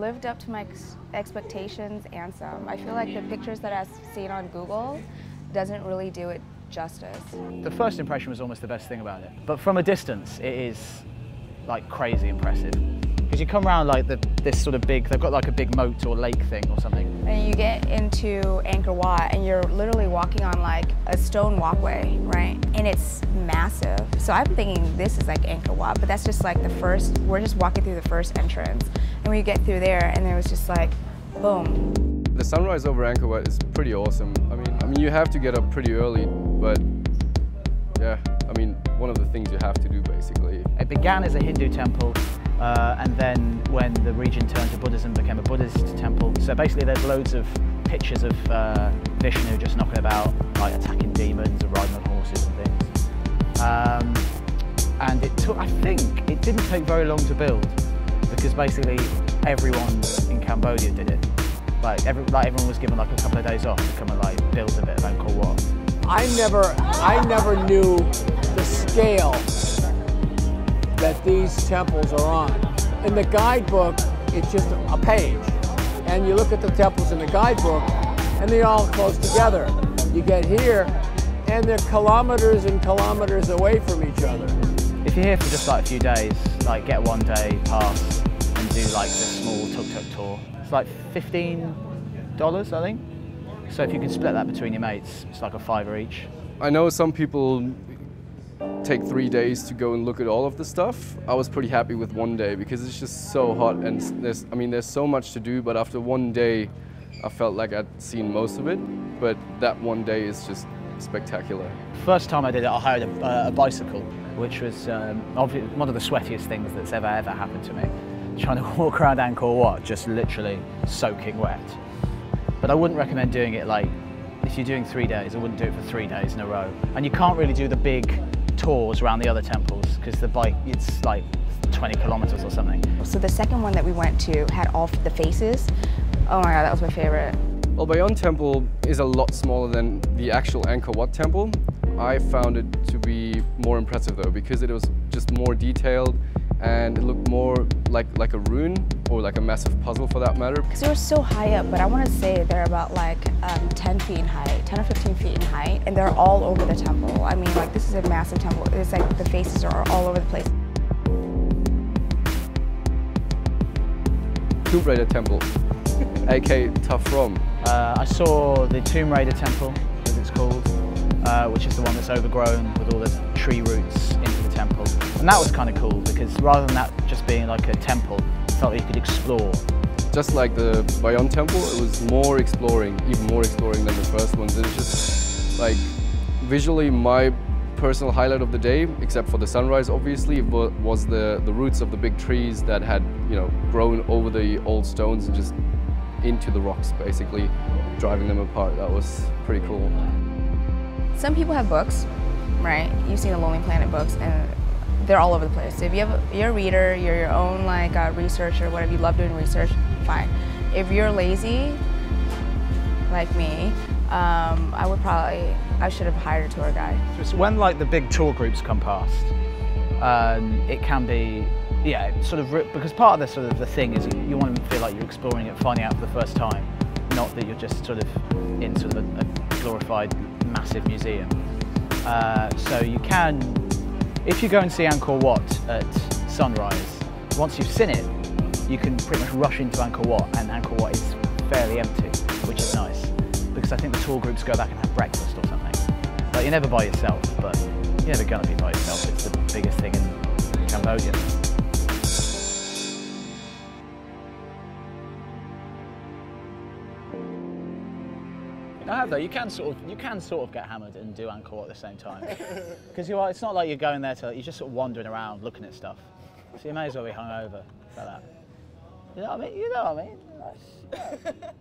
lived up to my expectations and some. I feel like the pictures that I've seen on Google doesn't really do it justice. The first impression was almost the best thing about it. But from a distance, it is like crazy impressive. Because you come around like this sort of big, they've got like a big moat or lake thing or something. And you get into Angkor Wat and you're literally walking on like a stone walkway, right? And it's massive. So I'm thinking this is like Angkor Wat, but that's just like the first, we're just walking through the first entrance. And we get through there and it was just like, boom. The sunrise over Angkor Wat is pretty awesome. I mean, you have to get up pretty early, but yeah, I mean, one of the things you have to do basically. It began as a Hindu temple, and then when the region turned to Buddhism, became a Buddhist temple. So basically there's loads of pictures of Vishnu just knocking about, like attacking demons or riding on horses and things. And it took, I think, it didn't take very long to build, because basically everyone in Cambodia did it. Like everyone was given like a couple of days off to come and like build a bit of Angkor Wat. I never knew the scale that these temples are on. In the guidebook, it's just a page. And you look at the temples in the guidebook, and they're all close together. You get here, and they're kilometers and kilometers away from each other. If you're here for just like a few days, like get one day pass and do like the small tuk-tuk tour. It's like $15, I think. So if you can split that between your mates, it's like a $5 each. I know some people take 3 days to go and look at all of the stuff. I was pretty happy with one day because it's just so hot and there's so much to do, but after one day I felt like I'd seen most of it, but that one day is just spectacular. First time I did it, I hired a bicycle, which was one of the sweatiest things that's ever happened to me. Trying to walk around Angkor Wat, just literally soaking wet. But I wouldn't recommend doing it like, if you're doing 3 days, I wouldn't do it for 3 days in a row. And you can't really do the big tours around the other temples, because the bike, it's like 20 kilometers or something. So the second one that we went to had all the faces. Oh my God, that was my favorite. Well, Bayon Temple is a lot smaller than the actual Angkor Wat temple. I found it to be more impressive though, because it was just more detailed and it looked more like a rune or like a massive puzzle for that matter. Because they were so high up, but I want to say they're about like 10 feet in height, 10 or 15 feet in height, and they're all over the temple. I mean, like this is a massive temple. It's like the faces are all over the place. Tomb Raider Temple, aka Tough Rom. I saw the Tomb Raider Temple, as it's called, which is the one that's overgrown with all the tree roots into the temple. And that was kind of cool, because rather than that just being like a temple, it felt like you could explore. Just like the Bayon Temple, it was more exploring, even more exploring than the first ones. And it's just like, visually my personal highlight of the day, except for the sunrise obviously, was the roots of the big trees that had, you know, grown over the old stones and just into the rocks, basically, driving them apart. That was pretty cool. Some people have books, right? You've seen the Lonely Planet books, and they're all over the place. So if you're a reader, you're your own like researcher, whatever, you love doing research, fine. If you're lazy, like me, I should have hired a tour guide. So when like the big tour groups come past, it can be, yeah, sort of, because part of the sort of the thing is you want to feel like you're exploring it, finding out for the first time, not that you're just sort of in sort of a glorified massive museum. So you can, if you go and see Angkor Wat at sunrise, once you've seen it, you can pretty much rush into Angkor Wat, and Angkor Wat is fairly empty, which is nice, because I think the tour groups go back and have breakfast or something. Like, you're never by yourself, but you're never going to be by yourself. It's the biggest thing in Cambodia. I have though. You can sort of get hammered and do Angkor Wat at the same time, because it's not like you're going there you're just sort of wandering around looking at stuff. So you may as well be hungover like that. You know what I mean? You know what I mean? Nice. Yeah.